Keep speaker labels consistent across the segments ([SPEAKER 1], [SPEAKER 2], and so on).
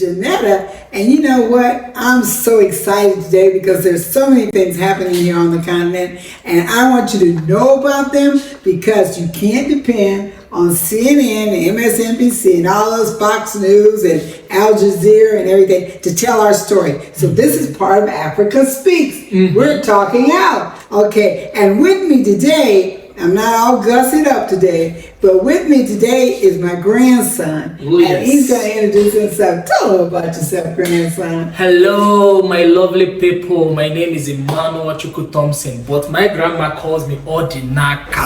[SPEAKER 1] Janetta. And you know what? I'm so excited today because there's so many things happening here on the continent, and I want you to know about them because you can't depend on CNN and MSNBC and all those Fox News and Al Jazeera and everything to tell our story. So this is part of Africa Speaks. We're talking out. Okay, and with me today, I'm not all gussied up today, but with me today is my grandson.
[SPEAKER 2] Oh, yes.
[SPEAKER 1] And he's going to introduce himself. Tell him about yourself, grandson.
[SPEAKER 2] Hello, my lovely people. My name is Emmanuel Chuku Thompson, but my grandma calls me Odinaka.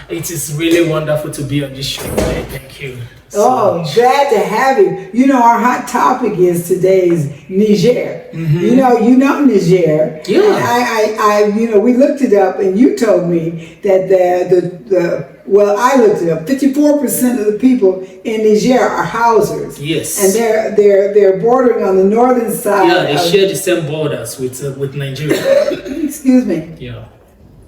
[SPEAKER 2] It is really wonderful to be on this show today. Thank you.
[SPEAKER 1] Glad to have you. You know, our hot topic is today's Niger. You know Niger.
[SPEAKER 2] Yeah.
[SPEAKER 1] We looked it up, and you told me that I looked it up. 54% of the people in Niger are Hausers.
[SPEAKER 2] Yes.
[SPEAKER 1] And they're bordering on the northern side.
[SPEAKER 2] Yeah, they share the same borders with Nigeria.
[SPEAKER 1] Excuse me.
[SPEAKER 2] Yeah.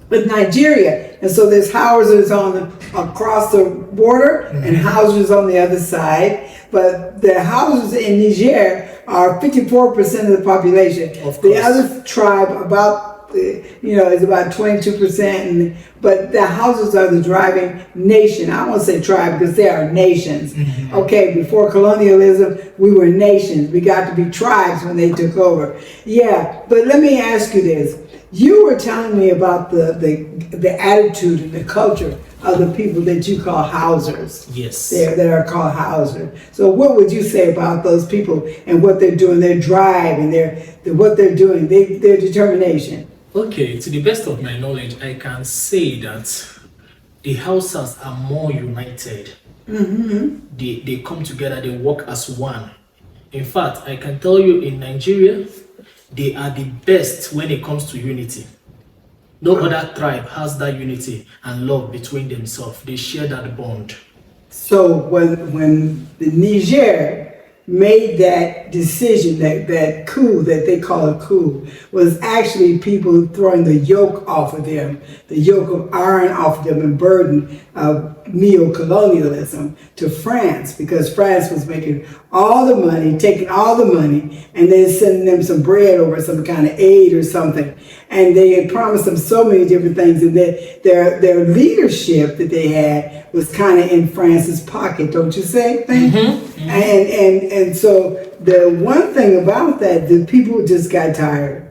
[SPEAKER 1] With Nigeria, and so there's Hausers across the border and Hausers on the other side. But the Hausers in Niger are 54% of the population.
[SPEAKER 2] Of course.
[SPEAKER 1] The other tribe is about 22%. But the Hausers are the driving nation. I won't say tribe because they are nations. Okay, before colonialism, we were nations. We got to be tribes when they took over. Yeah, but let me ask you this. You were telling me about the attitude and the culture of the people that you call Hausers.
[SPEAKER 2] Yes.
[SPEAKER 1] That are called Hausers. So what would you say about those people and what they're doing, their drive and what they're doing, their determination?
[SPEAKER 2] Okay, to the best of my knowledge, I can say that the Hausas are more united. They come together, they work as one. In fact, I can tell you in Nigeria, they are the best when it comes to unity. No other tribe has that unity and love between themselves. They share that bond.
[SPEAKER 1] So when the Niger made that decision, that coup that they call a coup, was actually people throwing the yoke off of them, the yoke of iron off of them and burden of neo-colonialism to France, because France was making all the money, taking all the money, and then sending them some bread over some kind of aid or something. And they had promised them so many different things, and their leadership that they had was kind of in France's pocket, don't you say? And so the one thing about that, the people just got tired.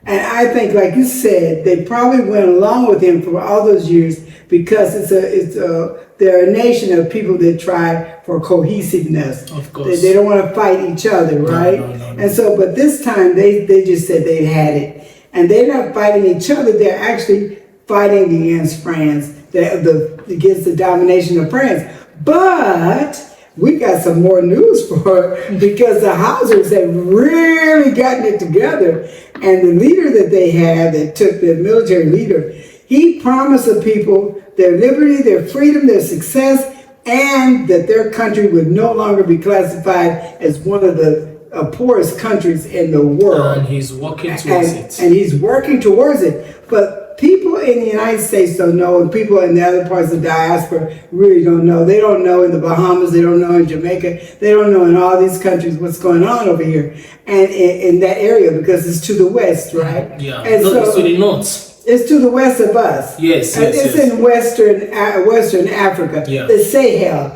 [SPEAKER 1] And I think, like you said, they probably went along with him for all those years because they're a nation of people that try for cohesiveness.
[SPEAKER 2] Of course.
[SPEAKER 1] They don't want to fight each other, right?
[SPEAKER 2] No.
[SPEAKER 1] And so, but this time they just said they had it. And they're not fighting each other, they're actually fighting against France, against the domination of France. But we got some more news for her because the Hausers have really gotten it together. And the leader that they had, that took the military leader, he promised the people their liberty, their freedom, their success, and that their country would no longer be classified as one of the poorest countries in the world.
[SPEAKER 2] And he's working towards it.
[SPEAKER 1] And he's working towards it. But people in the United States don't know, and people in the other parts of the diaspora really don't know. They don't know in the Bahamas, they don't know in Jamaica, they don't know in all these countries what's going on over here and in that area because it's to the west, right?
[SPEAKER 2] Yeah,
[SPEAKER 1] and
[SPEAKER 2] it's to the north.
[SPEAKER 1] It's to the west of us.
[SPEAKER 2] Yes.
[SPEAKER 1] In Western Africa.
[SPEAKER 2] Yeah.
[SPEAKER 1] The Sahel.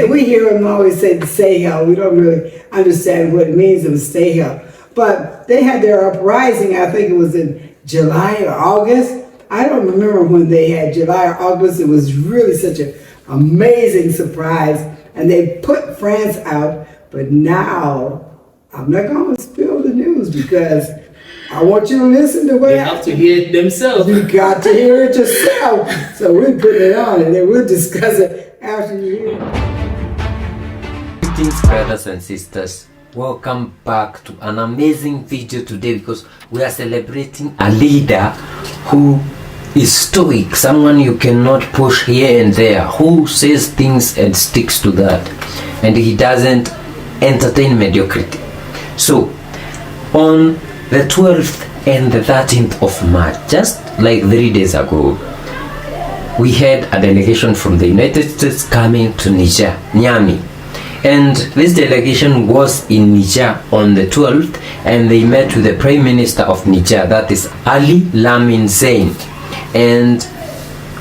[SPEAKER 1] We hear them always say the Sahel. We don't really understand what it means in the Sahel. But they had their uprising, I think it was in July or August. I don't remember when they had July or August. It was really such an amazing surprise. And they put France out. But now, I'm not going to spill the news because I want you to listen to what
[SPEAKER 2] they have to hear it themselves.
[SPEAKER 1] You got to hear it yourself. So we'll put it on and then we'll discuss it after you hear it.
[SPEAKER 3] Greetings, brothers and sisters. Welcome back to an amazing video today because we are celebrating a leader who is stoic, someone you cannot push here and there, who says things and sticks to that, and he doesn't entertain mediocrity. So on the 12th and the 13th of March, just like 3 days ago, we had a delegation from the United States coming to Niger, Niamey, And this delegation was in Niger on the 12th, and they met with the Prime Minister of Niger, that is Ali Lamin Zein. And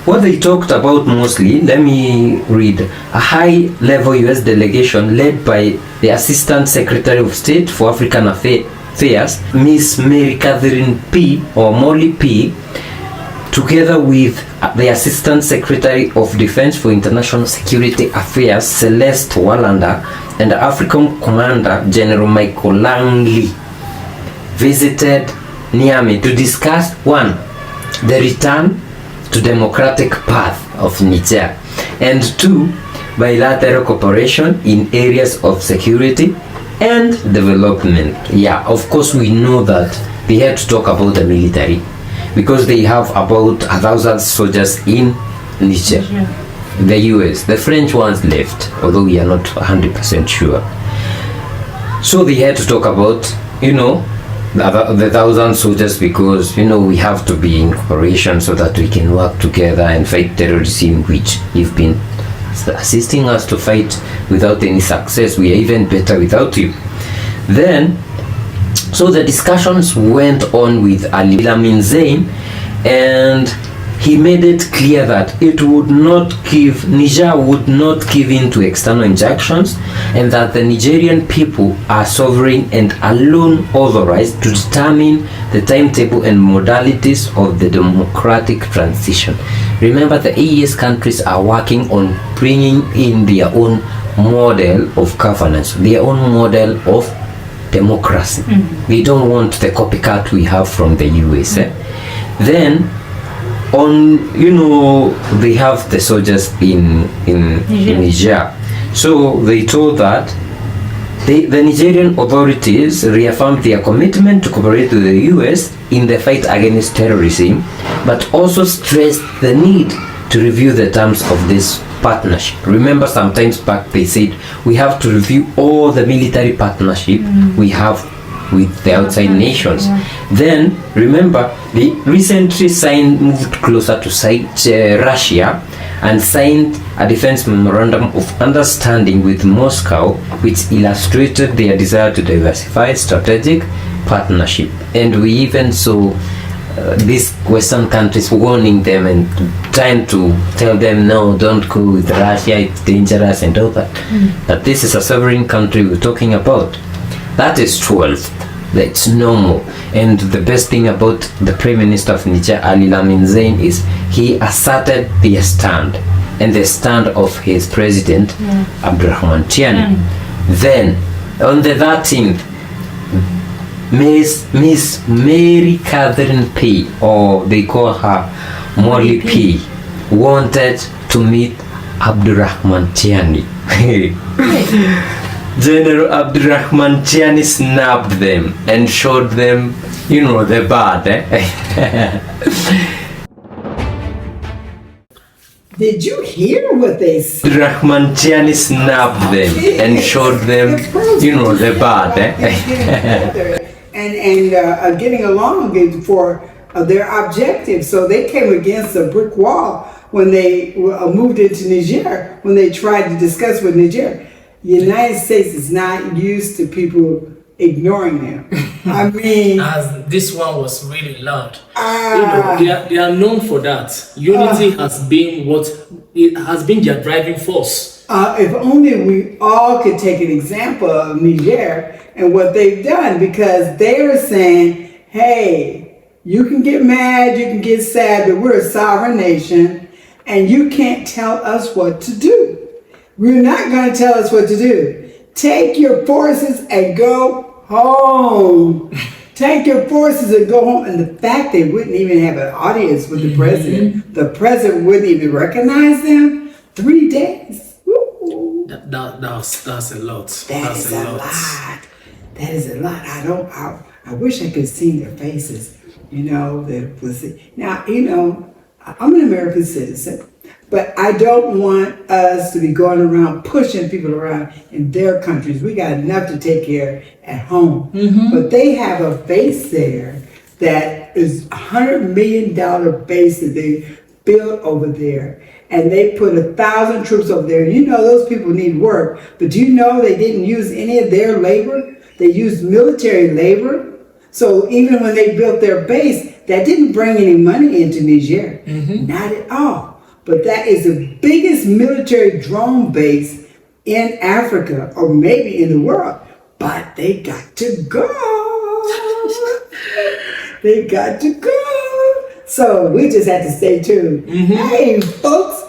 [SPEAKER 3] what they talked about mostly, let me read. A high-level US delegation led by the Assistant Secretary of State for African Affairs, Miss Mary Catherine P. or Molly P., together with the Assistant Secretary of Defense for International Security Affairs, Celeste Wallander, and African Commander General Michael Langley, visited Niamey to discuss, one, the return to democratic path of Niger, and two, bilateral cooperation in areas of security and development. Yeah, of course we know that they had to talk about the military because they have about 1,000 soldiers in Niger. The US, the French ones left, although we are not 100% sure. So they had to talk about, you know, the 1,000 soldiers, because you know we have to be in cooperation so that we can work together and fight terrorism, which you've been assisting us to fight without any success. We are even better without you. Then, so the discussions went on with Ali Lamin Zein, and he made it clear that Niger would not give in to external injunctions, and that the Nigerian people are sovereign and alone authorized to determine the timetable and modalities of the democratic transition. Remember, the AES countries are working on bringing in their own model of governance, their own model of democracy. We don't want the copycat we have from the US. Then, you know, they have the soldiers in Niger. So they told that the Nigerian authorities reaffirmed their commitment to cooperate with the US in the fight against terrorism, but also stressed the need to review the terms of this partnership. Remember, sometimes back they said we have to review all the military partnership we have with the outside nations. Then remember, they recently moved closer to Russia and signed a defense memorandum of understanding with Moscow, which illustrated their desire to diversify strategic partnership. And we even saw these Western countries warning them and trying to tell them, no, don't go with Russia, it's dangerous and all that. But this is a sovereign country we're talking about. That is 12th. That's normal. And the best thing about the Prime Minister of Niger, Ali Lamin Zein, is he asserted their stand and the stand of his president, Abdourahamene Tiani. Then, on the 13th, Miss Mary Catherine P., or they call her Molly P., wanted to meet Abdourahamene Tiani. General Abdourahamene Tiani snapped them and showed them, you know, the bad.
[SPEAKER 1] Did you hear what they said?
[SPEAKER 3] Abdourahamene Tiani snapped them and showed them, you know, the bad.
[SPEAKER 1] And getting along for their objectives. So they came against a brick wall when they moved into Niger, when they tried to discuss with Niger. The United States is not used to people ignoring them. I mean,
[SPEAKER 2] as this one was really loud. You know, they are known for that. Unity has been their driving force.
[SPEAKER 1] If only we all could take an example of Niger and what they've done, because they are saying, hey, you can get mad, you can get sad, but we're a sovereign nation and you can't tell us what to do. We're not going to tell us what to do. Take your forces and go home. Take your forces and go home. And the fact they wouldn't even have an audience with the president, the president wouldn't even recognize them. 3 days.
[SPEAKER 2] That's a lot.
[SPEAKER 1] That's a lot. That is a lot. I wish I could see their faces. You know, now, you know, I'm an American citizen. But I don't want us to be going around pushing people around in their countries. We got enough to take care at home. But they have a base there that is $100 million base that they built over there. and they put 1,000 troops over there. You know those people need work, but do you know they didn't use any of their labor? They used military labor. So even when they built their base, that didn't bring any money into Niger. Not at all. But that is the biggest military drone base in Africa, or maybe in the world. But they got to go. They got to go. So we just have to stay tuned. Hey, folks,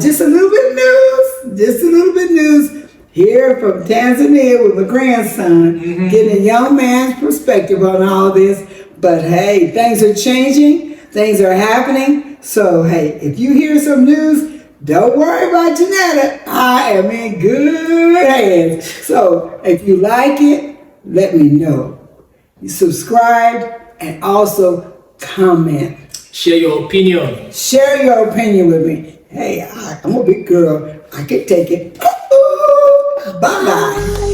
[SPEAKER 1] just a little bit of news. Here from Tanzania with my grandson, getting a young man's perspective on all this. But hey, things are changing, things are happening. So hey, if you hear some news, don't worry about Janetta. I am in good hands. So if you like it, let me know. You subscribe and also comment.
[SPEAKER 2] Share your opinion.
[SPEAKER 1] Share your opinion with me. Hey, I'm a big girl. I can take it. Bye-bye.